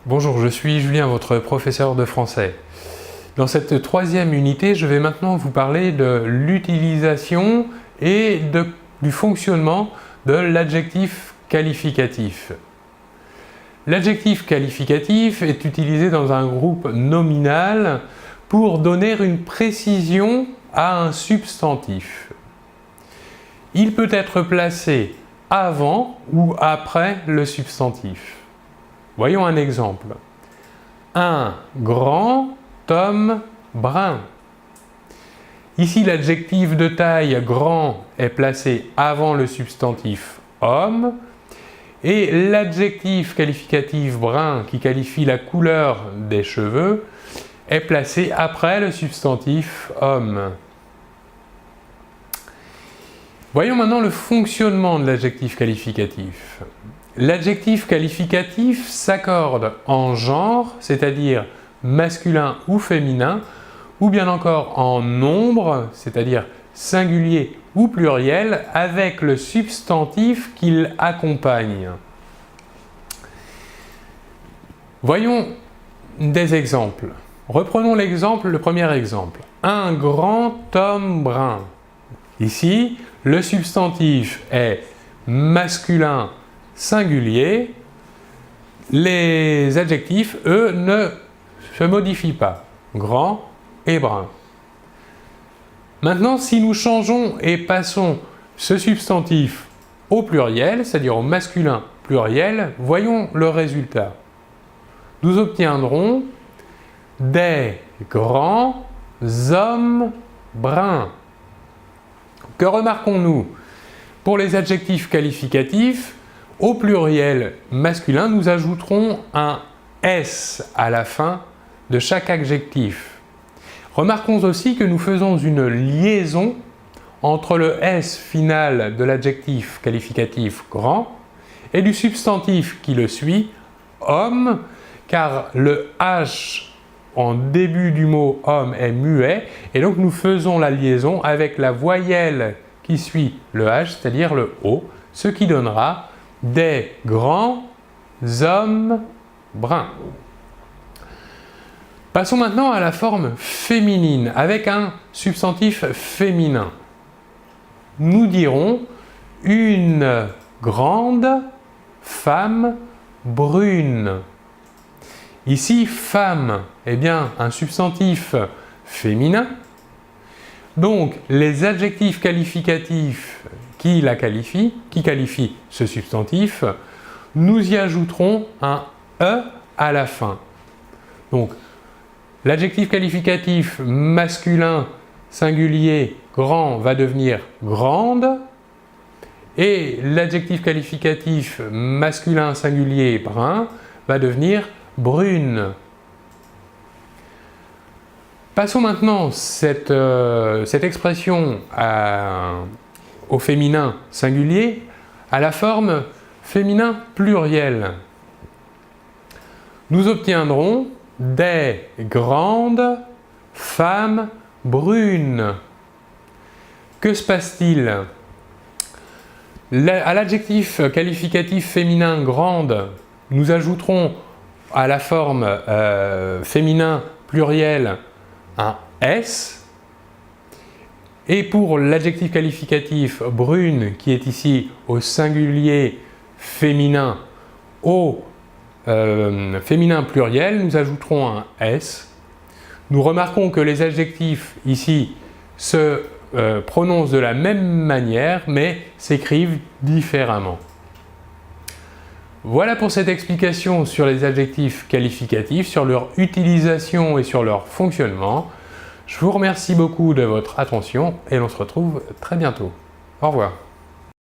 Bonjour, je suis Julien, votre professeur de français. Dans cette troisième unité, je vais maintenant vous parler de l'utilisation et du fonctionnement de l'adjectif qualificatif. L'adjectif qualificatif est utilisé dans un groupe nominal pour donner une précision à un substantif. Il peut être placé avant ou après le substantif. Voyons un exemple. Un grand homme brun. Ici, l'adjectif de taille grand est placé avant le substantif homme et l'adjectif qualificatif brun qui qualifie la couleur des cheveux est placé après le substantif homme. Voyons maintenant le fonctionnement de l'adjectif qualificatif. L'adjectif qualificatif s'accorde en genre, c'est-à-dire masculin ou féminin, ou bien encore en nombre, c'est-à-dire singulier ou pluriel, avec le substantif qu'il accompagne. Voyons des exemples. Reprenons le premier exemple. Un grand homme brun. Ici, le substantif est masculin singulier. Les adjectifs, eux, ne se modifient pas. Grand et brun. Maintenant, si nous changeons et passons ce substantif au pluriel, c'est-à-dire au masculin pluriel, voyons le résultat. Nous obtiendrons des grands hommes bruns. Que remarquons-nous? Pour les adjectifs qualificatifs, au pluriel masculin, nous ajouterons un S à la fin de chaque adjectif. Remarquons aussi que nous faisons une liaison entre le S final de l'adjectif qualificatif grand et du substantif qui le suit, homme, car le H en début du mot homme est muet et donc nous faisons la liaison avec la voyelle qui suit le H, c'est-à-dire le O, ce qui donnera des grands hommes bruns. Passons maintenant à la forme féminine, avec un substantif féminin. Nous dirons une grande femme brune. Ici, femme est bien un substantif féminin. Donc, les adjectifs qualificatifs qui qualifient ce substantif, nous y ajouterons un E à la fin. Donc, l'adjectif qualificatif masculin singulier grand va devenir grande et l'adjectif qualificatif masculin singulier brun va devenir brune. Passons maintenant cette expression au féminin singulier à la forme féminin pluriel. Nous obtiendrons des grandes femmes brunes. Que se passe-t-il? À l'adjectif qualificatif féminin grande, nous ajouterons à la forme féminin pluriel un S. Et pour l'adjectif qualificatif brune, qui est ici au singulier féminin, au féminin pluriel, nous ajouterons un S. Nous remarquons que les adjectifs ici se prononcent de la même manière, mais s'écrivent différemment. Voilà pour cette explication sur les adjectifs qualificatifs, sur leur utilisation et sur leur fonctionnement. Je vous remercie beaucoup de votre attention et on se retrouve très bientôt. Au revoir.